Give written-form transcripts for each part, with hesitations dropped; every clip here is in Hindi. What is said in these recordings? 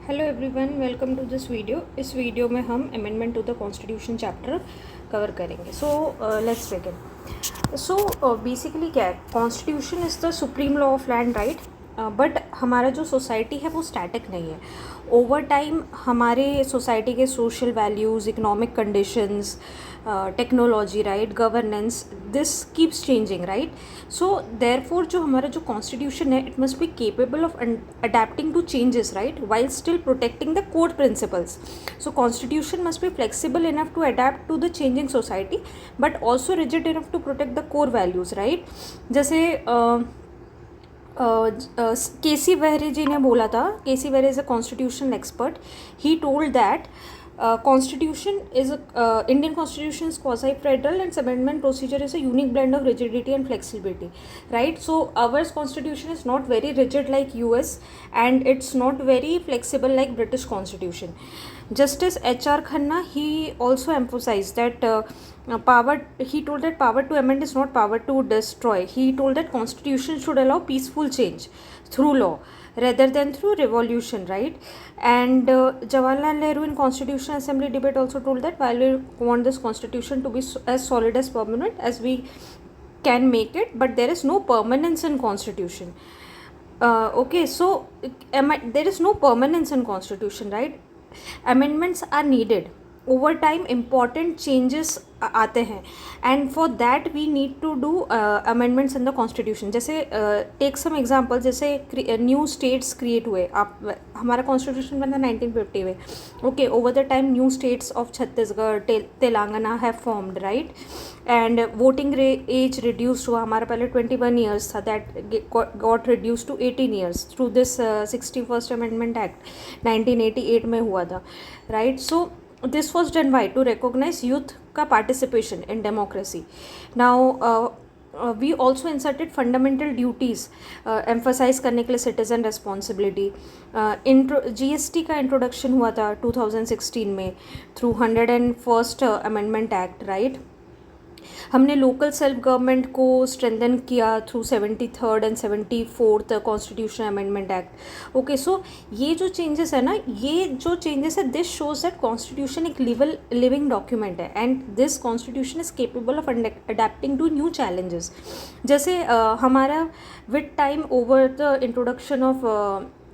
Hello everyone, welcome to this video. इस वीडियो में हम amendment to the constitution chapter cover करेंगे। So let's begin. So basically क्या है, constitution is the supreme law of land, right. But हमारा जो सोसाइटी है वो स्टैटिक नहीं है। ओवर टाइम हमारे सोसाइटी के social values, economic conditions, technology, right, governance, this keeps changing, right. So therefore जो हमारा जो कॉन्स्टिट्यूशन है, it must be capable of adapting to changes, right, while still protecting the core principles. So constitution must be flexible enough to adapt to the changing society, but also rigid enough to protect the core values, right. जैसे केसी वेहरे जी ने बोला था, K C Wheare is a constitutional expert. He told that constitution is Indian constitution is quasi federal and its amendment procedure is a unique blend of rigidity and flexibility, right. So our constitution is not very rigid like US, and it's not very flexible like British constitution. Justice HR Khanna, he also emphasized that he told that power to amend is not power to destroy. He told that constitution should allow peaceful change through law rather than through revolution, right. And Jawaharlal Nehru in Constitutional Assembly debate also told that while we want this constitution to be as solid as permanent as we can make it, but there is no permanence in constitution. Okay, so there is no permanence in constitution, right. Amendments are needed. Over time important changes आते हैं, and for that we need to do amendments in the constitution. जैसे टेक सम एग्जांपल, जैसे न्यू स्टेट्स क्रिएट हुए. आप हमारा कॉन्स्टिट्यूशन बना 1950 में. Okay, over the time new states of Chhattisgarh, Telangana have formed, right. And voting age reduced हुआ. हमारा पहले 21 ईयर्स था, that got reduce to 18 years through this 61st amendment act 1988 में हुआ था, right. So this was done by to recognize youth का participation in democracy. Now we also inserted fundamental duties emphasize करने के लिए citizen responsibility. GST का introduction हुआ था 2016 में through 101st Amendment Act, right. हमने लोकल सेल्फ गवर्नमेंट को स्ट्रेंथन किया through 73rd and 74th constitution amendment act. Okay, so ये जो चेंजेस है ना, ये जो चेंजेस है, दिस शोज दैट कॉन्स्टिट्यूशन एक लिविंग डॉक्यूमेंट है, and this constitution is capable of adapting to new challenges. जैसे हमारा with time over the introduction of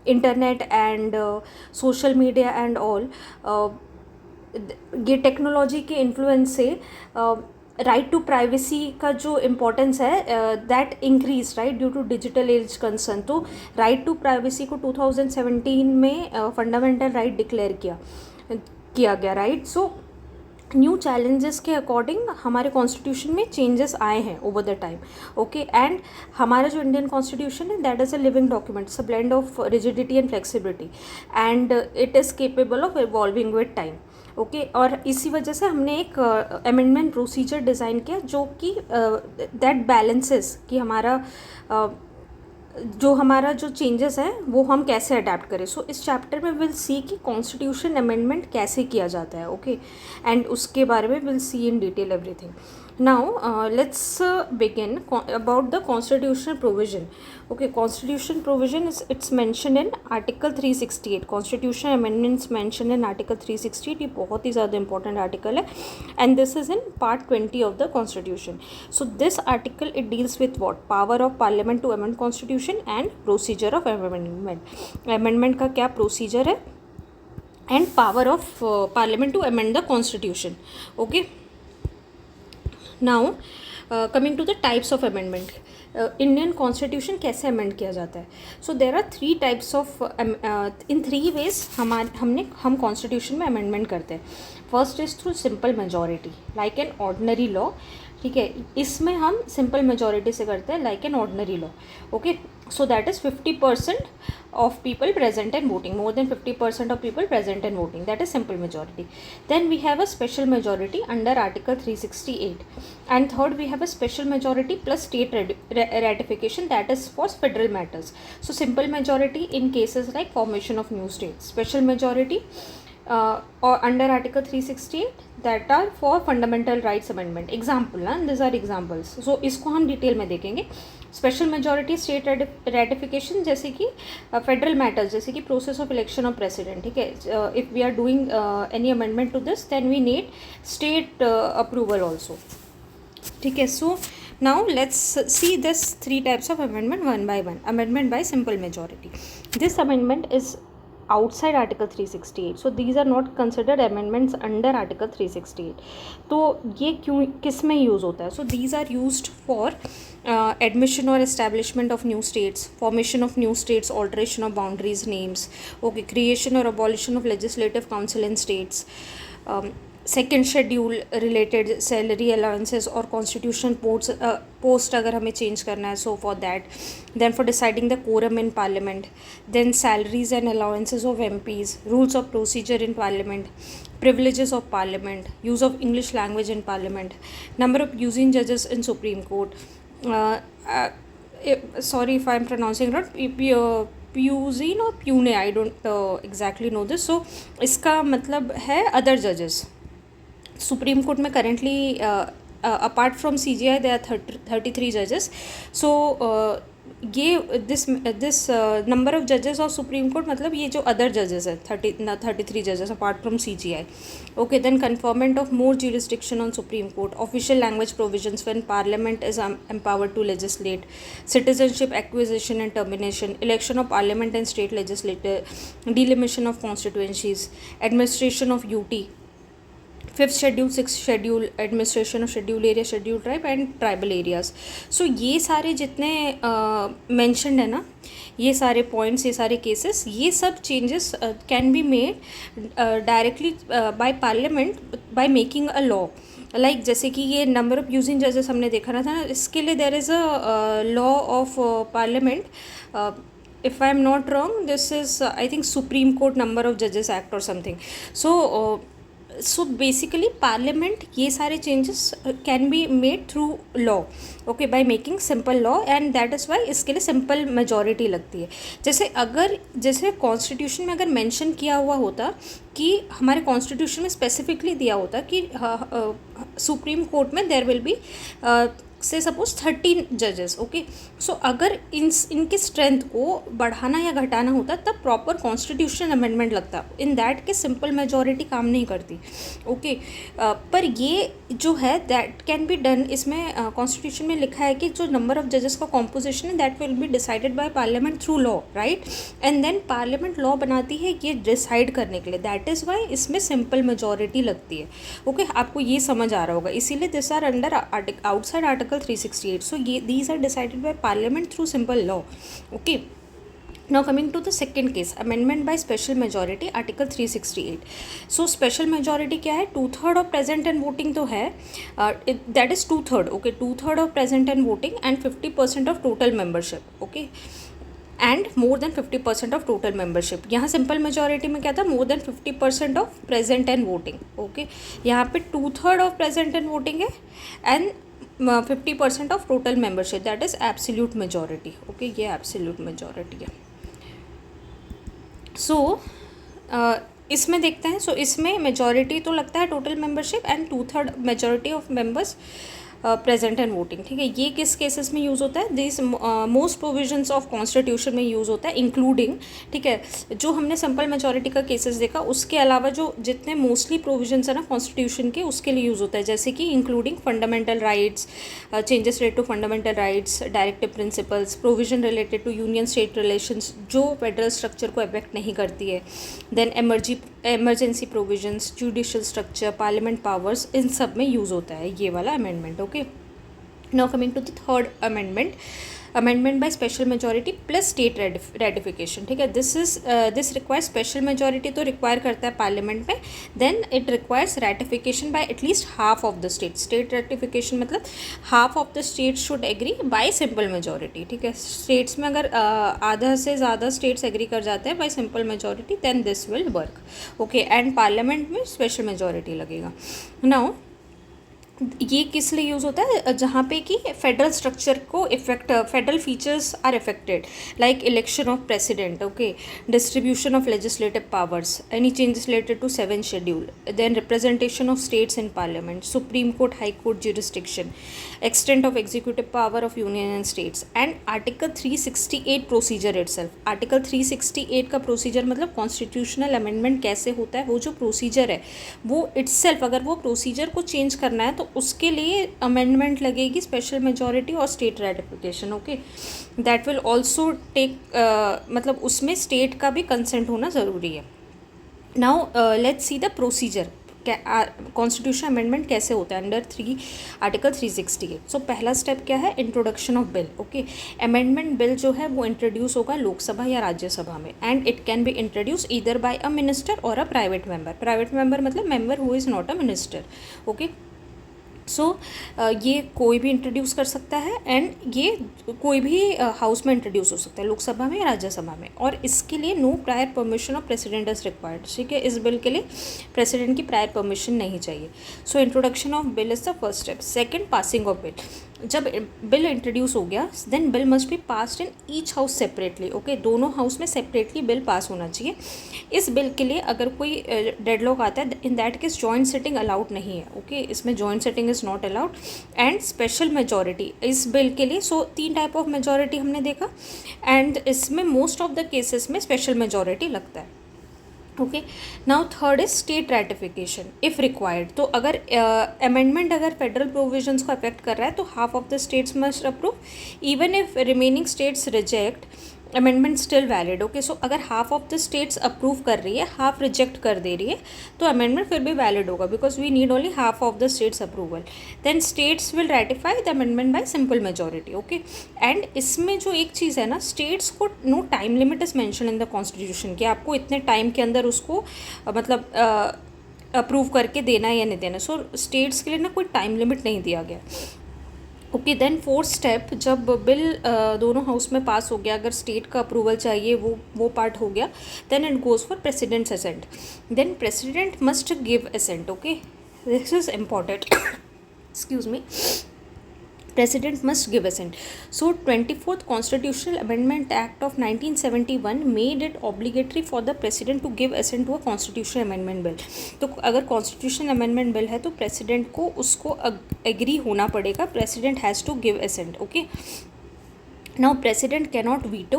internet and social media and all, ये टेक्नोलॉजी के इन्फ्लुएंस से राइट टू प्राइवेसी का जो इम्पोर्टेंस है that increase, right, due to digital age concern. तो राइट टू प्राइवेसी को 2017 में फंडामेंटल राइट डिक्लेयर किया गया, राइट. सो न्यू चैलेंजेस के अकॉर्डिंग हमारे कॉन्स्टिट्यूशन में चेंजेस आए हैं over the time. Okay, and हमारा जो इंडियन कॉन्स्टिट्यूशन है, that is a living document. It's a blend of rigidity and flexibility, and it is capable of evolving with time. Okay, और इसी वजह से हमने एक अमेंडमेंट प्रोसीजर डिज़ाइन किया जो कि दैट बैलेंसेस कि हमारा जो चेंजेस हैं वो हम कैसे अडेप्ट करें. सो इस चैप्टर में विल सी कि कॉन्स्टिट्यूशन अमेंडमेंट कैसे किया जाता है. ओके, एंड उसके बारे में will see in detail everything. Now let's begin about the constitutional provision. Okay, constitution provision is it's mentioned in Article 368. Constitution amendments mentioned in Article 368. ये बहुत ही ज़्यादा important article है, and this is in Part 20 of the Constitution. So this article it deals with what? Power of Parliament to amend Constitution and procedure of amendment. Amendment का क्या procedure है, and power of Parliament to amend the Constitution. Okay. Now coming to the types of amendment. Indian constitution कैसे अमेंड किया जाता है. So there are 3 types of in 3 ways हम कॉन्स्टिट्यूशन में अमेंडमेंट करते हैं. First is through simple majority like an ordinary law. ठीक है, इसमें हम सिंपल मेजॉरिटी से करते हैं like an ordinary law. Okay, so that is 50% of people present and voting, more than 50% of people present and voting, that is simple majority. Then we have a special majority under Article 368, and third we have a special majority plus state ratification, that is for federal matters. So simple majority in cases like formation of new states, special majority or under Article 368 that are for fundamental rights amendment. Example ना, these are examples. So इसको हम डिटेल में देखेंगे. स्पेशल मेजॉरिटी स्टेट रेटिफिकेशन, जैसे कि फेडरल मैटर्स, जैसे कि process of election of president. ठीक है, if we are doing any amendment to this then we need state approval also. ठीक है, सो now let's see this three types of amendment one by one. Amendment by simple majority. This amendment is outside Article 368, so these are not considered amendments under Article 368. तो ये क्यों किस में यूज़ होता है? So these are used for admission or establishment of new states, formation of new states, alteration of boundaries, names, okay, creation or abolition of legislative council in states, second schedule related salary allowances और कॉन्स्टिट्यूशन पोस्ट अगर हमें चेंज करना है, so for that. Then for deciding the quorum in parliament, then salaries and allowances of MPs, rules of procedure in parliament, privileges of parliament, use of English language in parliament, number of using judges in Supreme Court, sorry if I am pronouncing not Puzine or Pune, I don't exactly know this. So इसका मतलब है other judges. सुप्रीम कोर्ट में currently apart from CGI they are 33 जजेस. सो ये दिस नंबर ऑफ जजेस ऑफ सुप्रीम कोर्ट, मतलब ये जो अदर जजेस है 33 जजेस apart from CGI. Okay, then conferment of more jurisdiction on supreme court, official language provisions when parliament is empowered to legislate, citizenship acquisition and termination, election of parliament and state legislator, delimitation of constituencies, administration of UT, fifth schedule, six schedule, administration of schedule area, schedule tribe and tribal areas. So ये सारे जितने मेंशन्ड है ना, ये सारे पॉइंट्स, ये सारे केसेस, ये सब changes can be made directly by parliament by making a law. Like जैसे कि ये नंबर ऑफ यूजिंग जजेस हमने देखा ना था, इसके लिए there is a law of parliament. if I am not wrong, this is I think Supreme Court number of judges act or something. So basically parliament ये सारे changes can be made through law, okay, by making simple law, and that is why इसके लिए simple majority लगती है. जैसे कॉन्स्टिट्यूशन में अगर मेंशन किया हुआ होता कि हमारे कॉन्स्टिट्यूशन में स्पेसिफिकली दिया होता कि सुप्रीम कोर्ट में देयर विल बी से सपोज 13 जजेस. ओके, सो अगर इनकी स्ट्रेंथ को बढ़ाना या घटाना होता तब प्रॉपर कॉन्स्टिट्यूशन अमेंडमेंट लगता. इन दैट के सिंपल मेजॉरिटी काम नहीं करती. ओके, पर ये जो है दैट कैन बी डन. इसमें कॉन्स्टिट्यूशन में लिखा है कि जो नंबर ऑफ जजेस का कॉम्पोजिशन है that will be decided by parliament through law, right, and then parliament law बनाती है ये डिसाइड करने के लिए. दैट इज़ वाई इसमें सिंपल मेजॉरिटी लगती है. ओके, आपको ये समझ आ रहा होगा. इसीलिए this are under outside article 368. So these are decided by parliament through simple law. Okay, now coming to the second case, amendment by special majority, article 368. So special majority क्या है? 2/3 of present and voting तो है, that is 2/3. okay, 2/3 of present and voting and 50% of total membership. okay, and more than 50% of total membership. यहाँ सिंपल मेजॉरिटी में क्या था? More than 50% of present and voting. Okay, यहाँ पे 2/3 ऑफ प्रेजेंट एंड वोटिंग है and 50% of total membership, that is absolute majority. Okay, ये एब्सोल्यूट मेजॉरिटी है. सो इसमें देखते हैं. सो इसमें मेजॉरिटी तो लगता है total membership and 2/3 majority of members present and voting. ठीक है, ये किस केसेस में यूज़ होता है? This most provisions of constitution में यूज़ होता है, इंक्लूडिंग, ठीक है, जो हमने सिंपल मेजॉरिटी का केसेस देखा उसके अलावा जो जितने मोस्टली प्रोविजंस है ना कॉन्स्टिट्यूशन के, उसके लिए यूज़ होता है. जैसे कि including fundamental rights, changes related to fundamental rights, directive principles, provision related to union state relations जो फेडरल स्ट्रक्चर को अफेक्ट नहीं करती है, then emergency provisions, judicial structure, parliament powers, इन सब में यूज़ होता है ये वाला amendment. Okay, now coming to the third amendment, amendment by special majority plus state ratification. ठीक है, this requires special majority तो require करता है पार्लियामेंट में, then it requires ratification by at least half of the state. state ratification मतलब half of the states should agree by simple majority. ठीक है, states में अगर आधा से ज़्यादा states agree कर जाते हैं by simple majority then this will work. okay, and parliament में special majority लगेगा. now ये किस लिए यूज़ होता है, जहाँ पे कि फेडरल स्ट्रक्चर को effect, federal features are affected, like election of president, okay, distribution of legislative powers, any changes related to 7th schedule, then representation of states in parliament, supreme court, high court jurisdiction, extent of executive power of union and states, and article 368 procedure itself. Article 368 का प्रोसीजर मतलब कॉन्स्टिट्यूशनल अमेंडमेंट कैसे होता है, वो जो प्रोसीजर है वो इटसेल्फ, अगर वो प्रोसीजर को चेंज करना है तो उसके लिए अमेंडमेंट लगेगी, स्पेशल मेजॉरिटी और state ratification, okay. That will also take, मतलब उसमें स्टेट का भी कंसेंट होना ज़रूरी है। Now let's see the procedure, constitution amendment कैसे होता है अंडर आर्टिकल 368। सो पहला स्टेप क्या है, introduction of bill, okay. Amendment bill जो है वो इंट्रोड्यूस होगा लोकसभा या राज्यसभा में, and it can be introduce either by a minister और a private member. Private member मतलब member who is not a minister, okay. So ये कोई भी इंट्रोड्यूस कर सकता है, एंड ये कोई भी हाउस में इंट्रोड्यूस हो सकता है, लोकसभा में या राज्यसभा में, और इसके लिए no prior permission of president is required, ठीक है। इस बिल के लिए प्रेसिडेंट की प्रायर परमिशन नहीं चाहिए। So introduction of bill is the first step. Second, passing of bill. जब बिल इंट्रोड्यूस हो गया, then bill must be passed in each house separately, okay. दोनों हाउस में सेपरेटली बिल पास होना चाहिए। इस बिल के लिए अगर कोई डेडलॉक आता है, in that case joint sitting allowed नहीं है, ओके। इसमें joint sitting is not allowed, and special majority इस बिल के लिए। सो 3 टाइप ऑफ मेजॉरिटी हमने देखा, एंड इसमें मोस्ट ऑफ द केसेस में स्पेशल मेजॉरिटी लगता है, okay. Now third is state ratification if required. तो अगर अमेंडमेंट अगर फेडरल प्रोविजंस को अफेक्ट कर रहा है तो half of the states must approve, even if remaining states reject, amendment still valid, okay. So अगर half of the states approve कर रही है, हाफ रिजेक्ट कर दे रही है, तो अमेंडमेंट फिर भी वैलिड होगा, because we need only half of the states approval. Then states will ratify the amendment by simple majority, okay. And इसमें जो एक चीज़ है ना, स्टेट्स को no time limit is mention in the constitution कि आपको इतने टाइम के अंदर उसको मतलब अप्रूव करके देना है या नहीं देना। सो स्टेट्स के लिए ना कोई टाइम लिमिट नहीं दिया गया, ओके। देन फोर्थ स्टेप, जब बिल दोनों हाउस में पास हो गया, अगर स्टेट का अप्रूवल चाहिए, वो पार्ट हो गया, then it goes for president's assent. Then president must give assent, okay. This is important, excuse me. President must give assent. So 24th Constitutional Amendment Act of 1971 made it obligatory for the President to give assent to a Constitutional Amendment Bill. तो अगर Constitutional Amendment Bill है तो President को उसको agree होना पड़ेगा, President has to give assent, okay. Now president cannot veto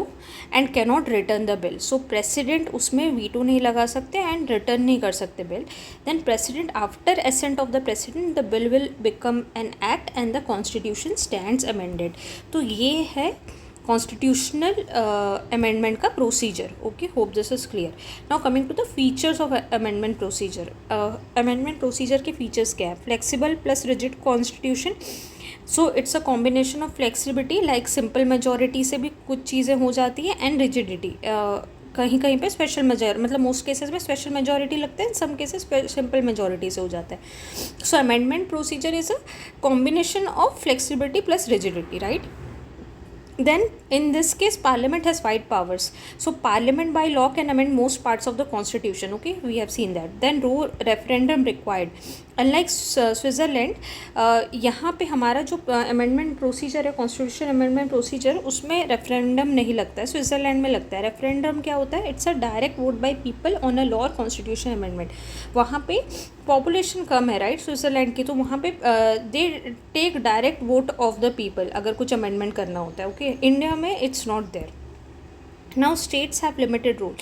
and cannot return the bill. So president उसमें वीटो नहीं लगा सकते एंड रिटर्न नहीं कर सकते bill. Then president after assent of the president the bill will become an act and the constitution stands amended. तो ये है कॉन्स्टिट्यूशनल अमेंडमेंट का procedure, okay. Hope this is clear. Now coming to the features of amendment procedure. Amendment procedure के फीचर्स क्या है? Flexible plus rigid constitution. So it's a combination of flexibility, like simple majority से भी कुछ चीज़ें हो जाती है, एंड रिजिडिटी, कहीं कहीं पे स्पेशल मेजॉरिटी, मतलब मोस्ट केसेस में स्पेशल मेजॉरिटी लगता है, सम केसेस सिंपल मेजॉरिटी से हो जाता है। So amendment procedure is a combination of flexibility plus rigidity, right. Then in this case parliament has wide powers, so parliament by law can amend most parts of the constitution, okay, we have seen that. Then referendum required, unlike Switzerland, यहाँ पे हमारा जो अमेंडमेंट प्रोसीजर है, कॉन्स्टिट्यूशन अमेंडमेंट प्रोसीजर, उसमें रेफरेंडम नहीं लगता है, स्विट्ज़रलैंड में लगता है। रेफरेंडम क्या होता है? It's a direct vote by people on a law और कॉन्स्टिट्यूशन अमेंडमेंट। वहाँ पे पॉपुलेशन कम है, राइट, स्विट्ज़रलैंड की, तो वहाँ पे they take direct vote of the people अगर कुछ अमेंडमेंट करना होता है, ओके। इंडिया में it's not there. Now states have limited rule.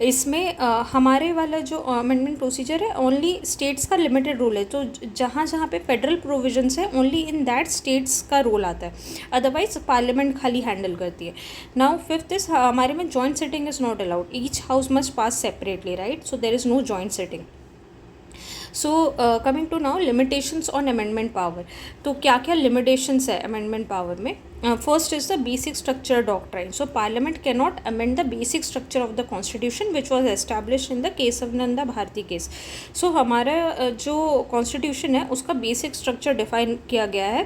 इसमें हमारे वाला जो अमेंडमेंट प्रोसीजर है, ओनली स्टेट्स का लिमिटेड रूल है, तो जहाँ जहाँ पे फेडरल प्रोविजंस है, ओनली इन दैट स्टेट्स का रोल आता है, अदरवाइज पार्लियामेंट खाली हैंडल करती है। नाउ फिफ्थ इज, हमारे में joint sitting is not allowed, each house must pass separately, right, so there is no joint sitting. So coming to now limitations on amendment power. तो क्या क्या लिमिटेशंस है अमेंडमेंट पावर में? first is the basic structure doctrine. So parliament cannot amend the basic structure of the constitution which was established in the Kesavananda Bharati case. So हमारा जो constitution है उसका basic structure define किया गया है.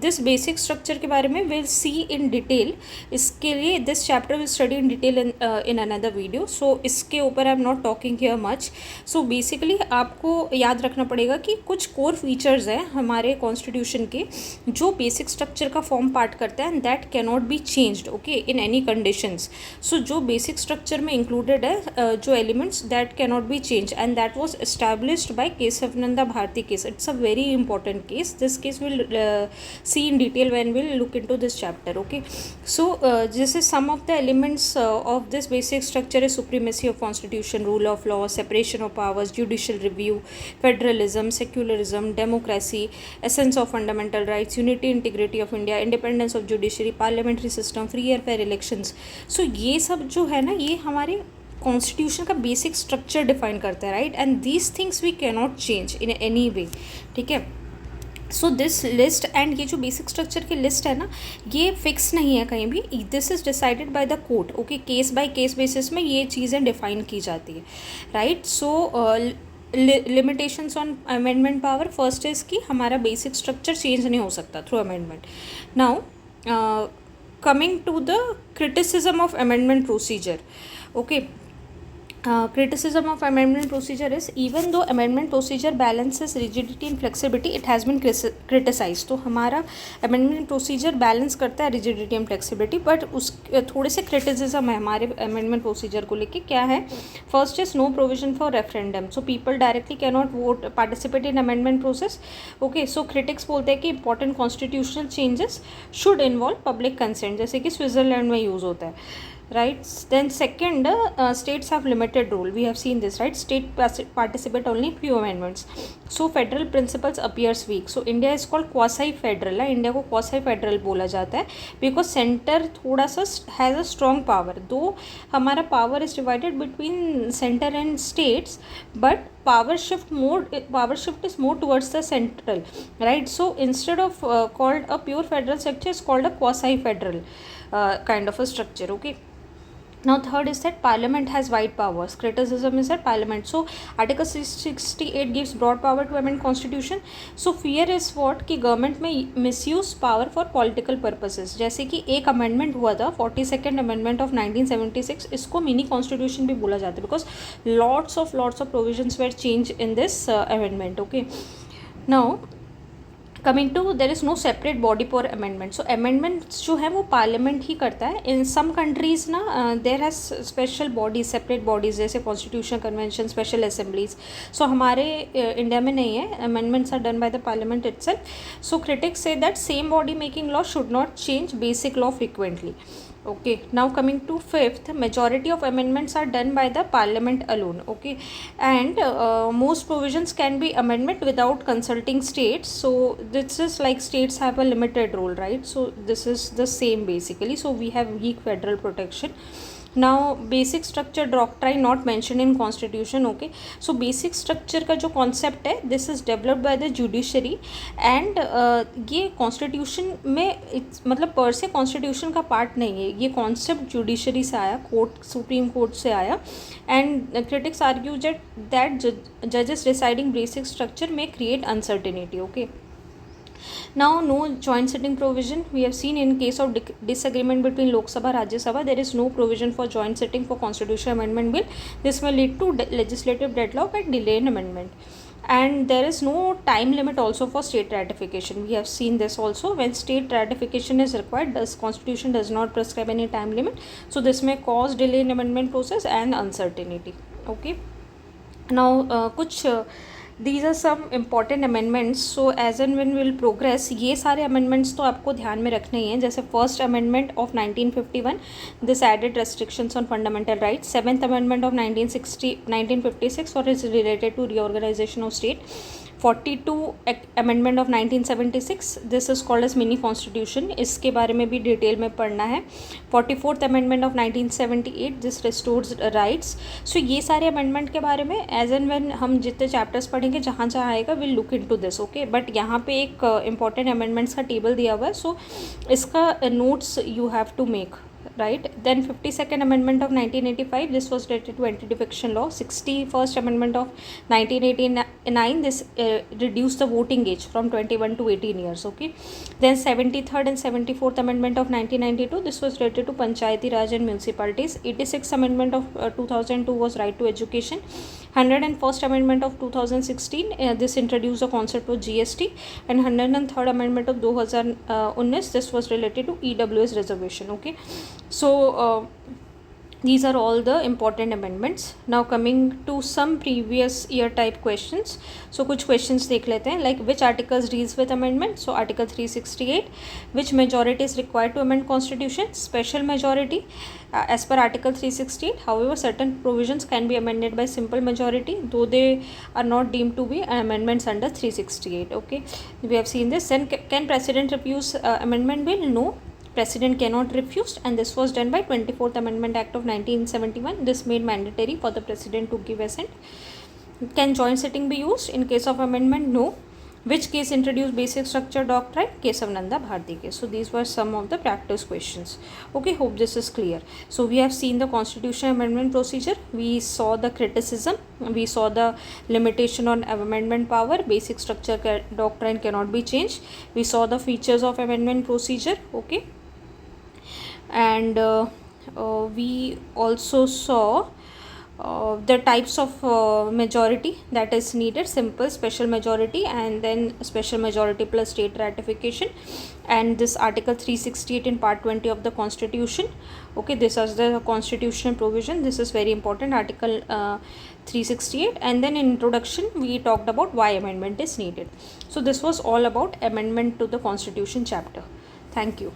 This basic structure के बारे में we'll see in detail. इसके लिए this chapter will study in detail in another video. So इसके ऊपर I'm not talking here much. So basically आपको याद रखना पड़ेगा कि कुछ core features हैं हमारे constitution के जो basic structure का form part करते हैं and that cannot be changed okay in any conditions. So जो basic structure में included है जो elements that cannot be changed and that was established by Kesavananda Bharati case. It's a very important case. This case we'll see in detail when we'll look into this chapter okay. So this is some of the elements of this basic structure is supremacy of constitution, rule of law, separation of powers, judicial review, federalism, secularism, democracy, essence of fundamental rights, unity integrity of India, independence of judiciary, parliamentary system, free एयर फेयर इलेक्शंस. सो ये सब जो है ना ये हमारे कॉन्स्टिट्यूशन का बेसिक स्ट्रक्चर डिफाइन करता है right. And these things we cannot change in any way. ठीक है. सो दिस लिस्ट एंड ये जो बेसिक स्ट्रक्चर की लिस्ट है ना ये फिक्स नहीं है कहीं भी. This is decided by the court okay. Case by case basis में ये चीज़ें डिफाइन की जाती है right. So limitations on amendment power. First is कि हमारा बेसिक स्ट्रक्चर चेंज नहीं हो सकता through amendment. Now coming to the criticism of amendment procedure okay. Criticism of amendment procedure is even though amendment procedure balances rigidity and flexibility it has been criticized. तो हमारा amendment procedure balance करता है rigidity and flexibility but उस थोड़े से criticism है हमारे amendment procedure को लेके. क्या है? First is no provision for referendum. So people directly cannot vote participate in amendment process okay. So critics बोलते हैं कि important constitutional changes should involve public consent जैसे कि स्विट्ज़रलैंड में यूज़ होता है right. Then second states have limited role. We have seen this right. State participate only few amendments. So federal principles appears weak. So India is called quasi federal. India को quasi federal बोला जाता है because center थोड़ा सा has a strong power. Though हमारा power is divided between center and states but power shift is more towards the central right. So instead of called a pure federal structure is called a quasi federal kind of a structure okay. Now third is that parliament has wide powers. Criticism is that parliament. So article 68 gives broad power to amend constitution. So fear is what कि government में misuse power for political purposes. जैसे कि एक amendment हुआ था 42nd amendment of 1976 इसको mini constitution भी बोला जाता है because lots of provisions were changed in this amendment okay. Now coming to there is no separate body for amendment. So amendments जो है वो पार्लियामेंट ही करता है. इन सम कंट्रीज़ ना there has special bodies separate bodies जैसे constitution convention special assemblies. So हमारे इंडिया में नहीं है. Amendments are done by the parliament itself. So critics say that same body making law should not change basic law frequently okay. Now coming to fifth, majority of amendments are done by the parliament alone okay. And most provisions can be amendment without consulting states. So this is like states have a limited role right. So this is the same basically. So we have weak federal protection. Now basic structure doctrine not mentioned in constitution okay. So basic structure का जो concept है this is developed by the judiciary and ये constitution में मतलब per se constitution का part नहीं है. ये concept judiciary से आया, court supreme court से आया and critics argue that judges deciding basic structure may create uncertainty okay. Now no joint sitting provision. We have seen in case of disagreement between Lok Sabha Rajya Sabha there is no provision for joint sitting for constitutional amendment bill. This may lead to legislative deadlock and delay in amendment. And there is no time limit also for state ratification. We have seen this also. When state ratification is required, the constitution does not prescribe any time limit. So this may cause delay in amendment process and uncertainty. Okay. Now कुछ these are some important amendments. So as and when we will progress ये सारे amendments तो आपको ध्यान में रखने ही हैं. जैसे first amendment of 1951 this added restrictions on fundamental rights. Seventh amendment of 1956 or is related to reorganization of state. 42 amendment of 1976, this is called as mini constitution, इसके बारे में भी डिटेल में पढ़ना है. 44th amendment of 1978, this restores rights. So ये सारे अमेंडमेंट के बारे में एज एंड व्हेन हम जितने चैप्टर्स पढ़ेंगे जहाँ जहाँ आएगा will look into this. Okay, but यहाँ पे एक इंपॉर्टेंट अमेंडमेंट्स का टेबल दिया हुआ है, सो इसका notes you have to make. Right, then 52nd amendment of 1985, this was related to anti-defection law. 61st amendment of 1989, this reduced the voting age from 21 to 18 years. Okay, then 73rd and 74th amendment of 1992, this was related to panchayati raj and municipalities. 86th amendment of 2002 was right to education. 101st amendment of 2016, this introduced the concept of GST. And 103rd amendment of 2019, this was related to EWS reservation. Okay, so these are all the important amendments. Now coming to some previous year type questions. So कुछ questions देख लेते हैं, like which articles deals with amendment. So article 368, which majority is required to amend constitution? Special majority as per article 368. However, certain provisions can be amended by simple majority, though they are not deemed to be amendments under 368. Okay, we have seen this. Then can president refuse amendment bill? No, president cannot refuse, and this was done by 24th Amendment Act of 1971. This made mandatory for the president to give assent. Can joint sitting be used in case of amendment? No. Which case introduced basic structure doctrine? Kesavananda Bharati case. So these were some of the practice questions. Okay, hope this is clear. So we have seen the constitution amendment procedure, we saw the criticism, we saw the limitation on amendment power, basic structure doctrine cannot be changed, we saw the features of amendment procedure. Okay, and we also saw the types of majority that is needed: simple, special majority, and then special majority plus state ratification. And this article 368 in part 20 of the constitution. Okay, this is the constitutional provision, this is very important, article 368. And then in introduction we talked about why amendment is needed. So this was all about amendment to the constitution chapter. Thank you.